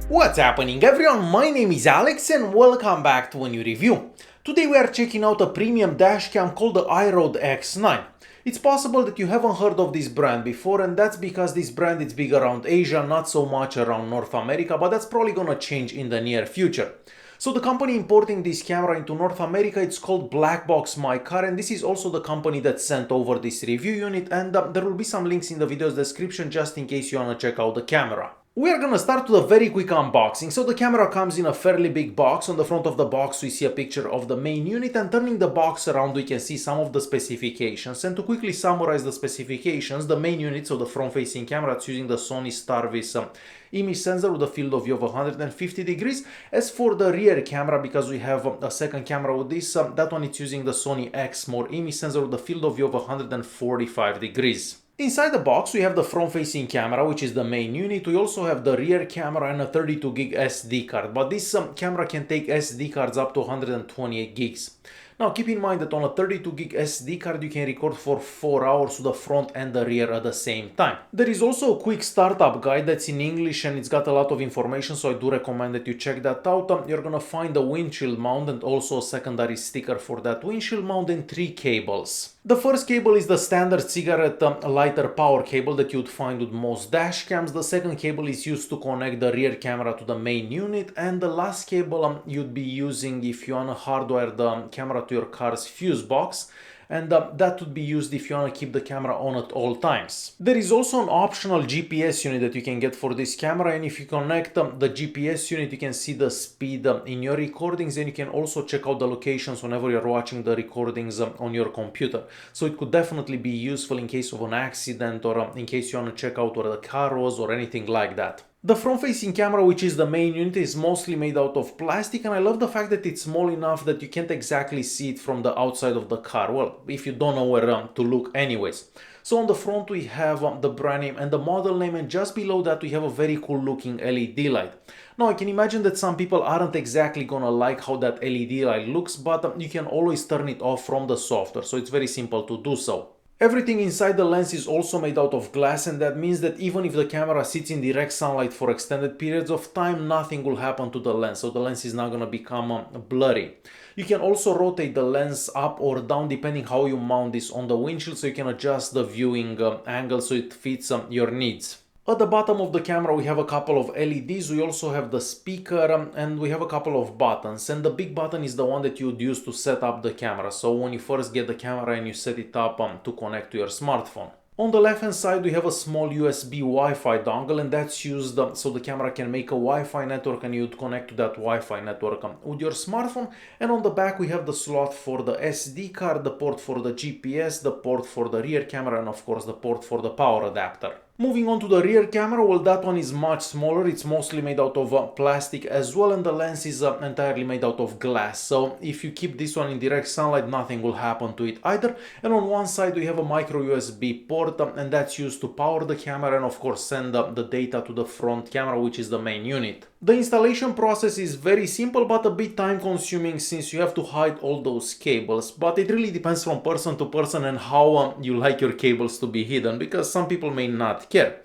What's happening everyone, my name is Alex and welcome back to a new review. Today we are checking out a premium dashcam called the IROAD X9. It's possible that you haven't heard of this brand before, and that's because this brand is big around Asia, not so much around North America, but that's probably gonna change in the near future. So the company importing this camera into North America, it's called Black Box My Car, and this is also the company that sent over this review unit, and there will be some links in the video's description just in case you wanna check out the camera. We are gonna start with a very quick unboxing. So the camera comes in a fairly big box. On the front of the box we see a picture of the main unit, and turning the box around we can see some of the specifications. And to quickly summarize the specifications, the main unit, so the front-facing camera, it's using the Sony Starvis image sensor with a field of view of 150 degrees. As for the rear camera, because we have a second camera with this, that one it's using the Sony X image sensor with a field of view of 145 degrees. Inside the box we have the front-facing camera, which is the main unit. We also have the rear camera and a 32 gig SD card, but this camera can take SD cards up to 128 gigs. Now keep in mind that on a 32 gig SD card you can record for 4 hours to the front and the rear at the same time. There is also a quick startup guide that's in English and it's got a lot of information, so I do recommend that you check that out. You're gonna find a windshield mount and also a secondary sticker for that windshield mount and 3 cables. The first cable is the standard cigarette lighter power cable that you'd find with most dash cams. The second cable is used to connect the rear camera to the main unit, and the last cable you'd be using if you wanna hardwire the camera to your car's fuse box, and that would be used if you want to keep the camera on at all times. There is also an optional GPS unit that you can get for this camera, and if you connect the GPS unit you can see the speed in your recordings, and you can also check out the locations whenever you're watching the recordings on your computer. So it could definitely be useful in case of an accident, or in case you want to check out where the car was or anything like that. The front-facing camera, which is the main unit, is mostly made out of plastic, and I love the fact that it's small enough that you can't exactly see it from the outside of the car, well, if you don't know where to look anyways. So on the front we have the brand name and the model name, and just below that we have a very cool looking LED light. Now I can imagine that some people aren't exactly gonna like how that LED light looks, but you can always turn it off from the software, so it's very simple to do so. Everything inside the lens is also made out of glass, and that means that even if the camera sits in direct sunlight for extended periods of time, nothing will happen to the lens, so the lens is not going to become blurry. You can also rotate the lens up or down depending how you mount this on the windshield, so you can adjust the viewing angle so it fits your needs. At the bottom of the camera we have a couple of LEDs, we also have the speaker, and we have a couple of buttons, and the big button is the one that you would use to set up the camera, so when you first get the camera and you set it up to connect to your smartphone. On the left hand side we have a small USB Wi-Fi dongle, and that's used so the camera can make a Wi-Fi network and you'd connect to that Wi-Fi network with your smartphone. And on the back we have the slot for the SD card, the port for the GPS, the port for the rear camera, and of course the port for the power adapter. Moving on to the rear camera, well, that one is much smaller. It's mostly made out of plastic as well, and the lens is entirely made out of glass. So if you keep this one in direct sunlight, nothing will happen to it either. And on one side we have a micro USB port, and that's used to power the camera and of course send the data to the front camera, which is the main unit. The installation process is very simple but a bit time consuming, since you have to hide all those cables, but it really depends from person to person and how you like your cables to be hidden, because some people may not care.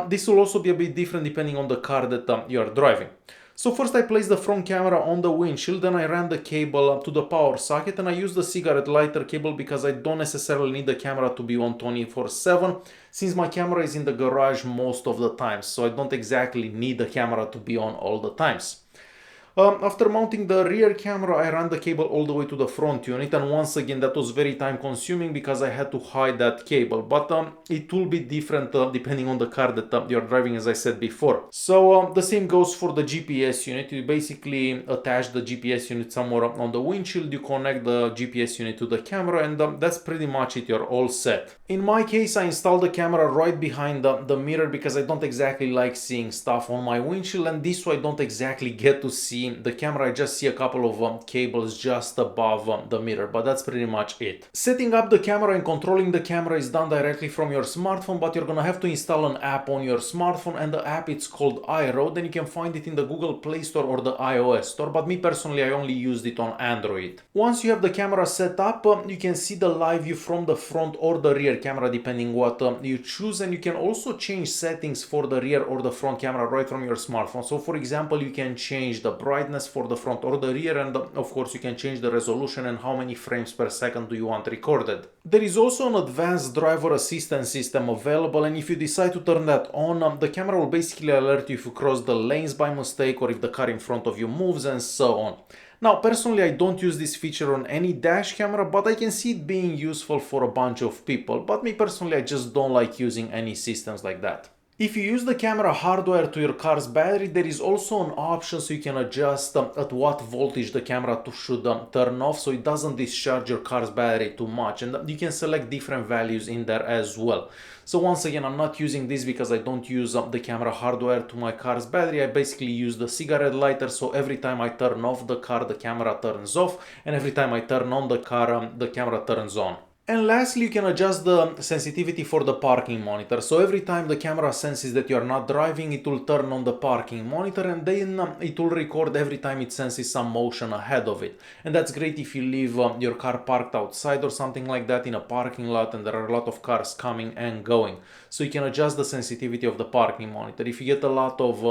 This will also be a bit different depending on the car that you are driving. So first I placed the front camera on the windshield, then I ran the cable to the power socket, and I used the cigarette lighter cable because I don't necessarily need the camera to be on 24/7, since my camera is in the garage most of the time, so I don't exactly need the camera to be on all the times. After mounting the rear camera, I ran the cable all the way to the front unit, and once again that was very time consuming because I had to hide that cable, but it will be different depending on the car that you're driving, as I said before. So the same goes for the GPS unit. You basically attach the GPS unit somewhere on the windshield, you connect the GPS unit to the camera, and that's pretty much it, you're all set. In my case I installed the camera right behind the mirror because I don't exactly like seeing stuff on my windshield, and this way I don't exactly get to see see the camera. I just see a couple of cables just above the mirror, but that's pretty much it. Setting up the camera and controlling the camera is done directly from your smartphone, but you're gonna have to install an app on your smartphone, and the app is called IROAD, and you can find it in the Google Play Store or the iOS store, but me personally, I only used it on Android. Once you have the camera set up, you can see the live view from the front or the rear camera, depending what you choose, and you can also change settings for the rear or the front camera right from your smartphone. So for example, you can change the brightness for the front or the rear, and of course you can change the resolution and how many frames per second do you want recorded. There is also an advanced driver assistance system available, and if you decide to turn that on, the camera will basically alert you if you cross the lanes by mistake or if the car in front of you moves and so on. Now, personally, I don't use this feature on any dash camera, but I can see it being useful for a bunch of people. But me personally, I just don't like using any systems like that. If you use the camera hardware to your car's battery, there is also an option so you can adjust at what voltage the camera should turn off so it doesn't discharge your car's battery too much, and you can select different values in there as well. So once again, I'm not using this because I don't use the camera hardware to my car's battery. I basically use the cigarette lighter, so every time I turn off the car, the camera turns off, and every time I turn on the car, the camera turns on. And lastly, you can adjust the sensitivity for the parking monitor. So every time the camera senses that you are not driving, it will turn on the parking monitor, and then it will record every time it senses some motion ahead of it. And that's great if you leave your car parked outside or something like that in a parking lot and there are a lot of cars coming and going. So you can adjust the sensitivity of the parking monitor. If you get a lot of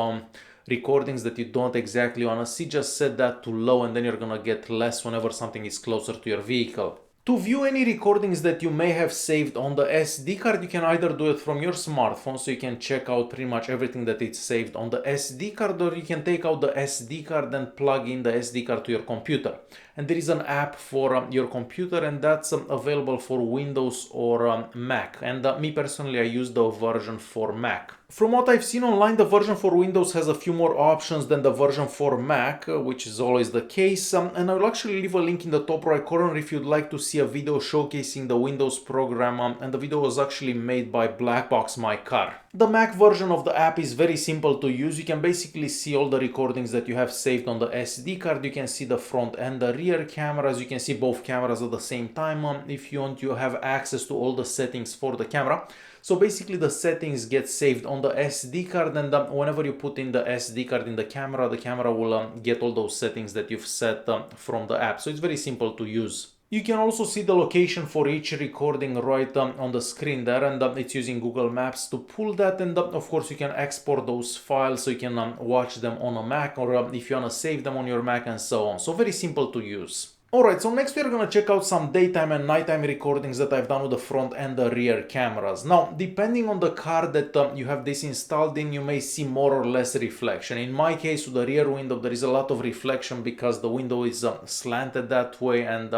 recordings that you don't exactly want to see, just set that to low, and then you're gonna get less whenever something is closer to your vehicle. To view any recordings that you may have saved on the SD card, you can either do it from your smartphone, so you can check out pretty much everything that it's saved on the SD card, or you can take out the SD card and plug in the SD card to your computer. And there is an app for your computer, and that's available for Windows or Mac. And me personally, I use the version for Mac. From what I've seen online, the version for Windows has a few more options than the version for Mac, which is always the case. And I will actually leave a link in the top right corner if you'd like to see a video showcasing the Windows program. And the video was actually made by Blackbox My Car. The Mac version of the app is very simple to use. You can basically see all the recordings that you have saved on the SD card. You can see the front and the rear cameras. You can see both cameras at the same time. If you want, you have access to all the settings for the camera. So basically the settings get saved on the SD card, and whenever you put in the SD card in the camera will get all those settings that you've set from the app. So it's very simple to use. You can also see the location for each recording right on the screen there, and it's using Google Maps to pull that, and of course you can export those files so you can watch them on a Mac, or if you want to save them on your Mac and so on. So very simple to use. Alright, so next we're gonna check out some daytime and nighttime recordings that I've done with the front and the rear cameras. Now, depending on the car that you have this installed in, you may see more or less reflection. In my case, with the rear window, there is a lot of reflection because the window is slanted that way, and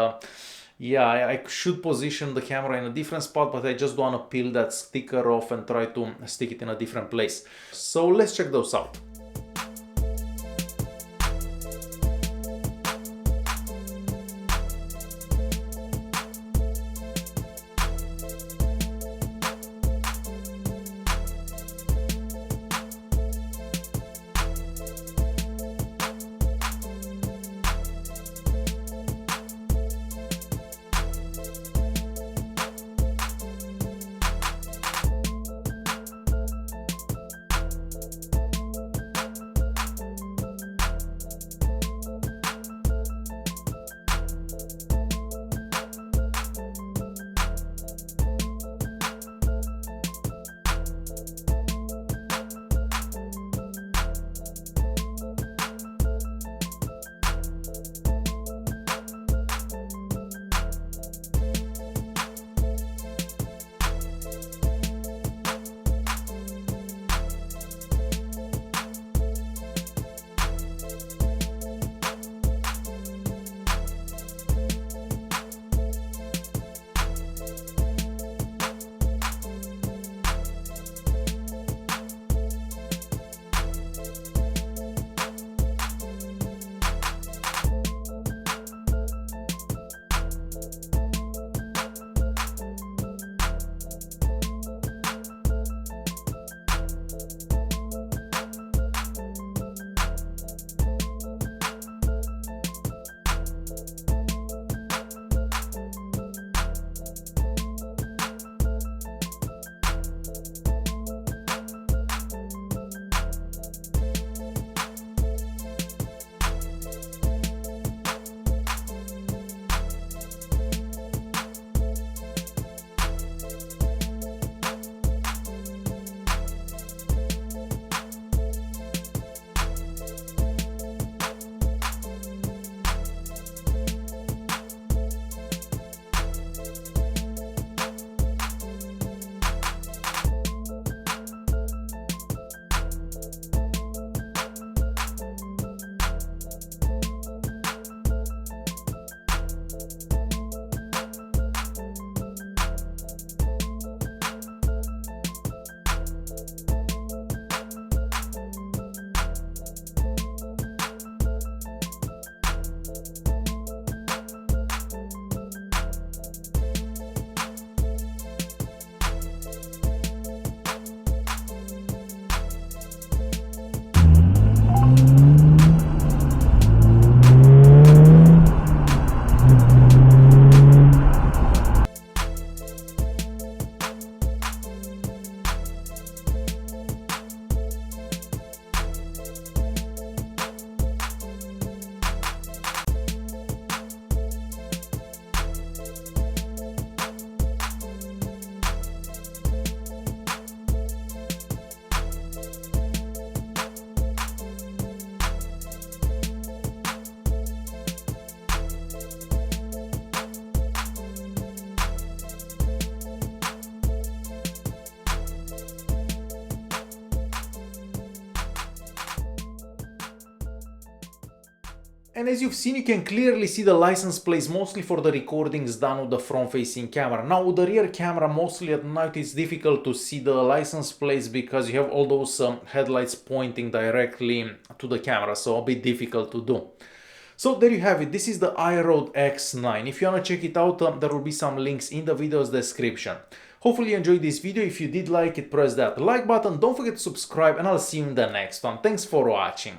yeah, I should position the camera in a different spot, but I just want to peel that sticker off and try to stick it in a different place. So let's check those out. And as you've seen, you can clearly see the license plates mostly for the recordings done with the front-facing camera. Now with the rear camera, mostly at night, it's difficult to see the license plates because you have all those headlights pointing directly to the camera, so a bit difficult to do. So there you have it, this is the IROAD X9. If you want to check it out, there will be some links in the video's description. Hopefully you enjoyed this video. If you did like it, press that like button, don't forget to subscribe, and I'll see you in the next one. Thanks for watching.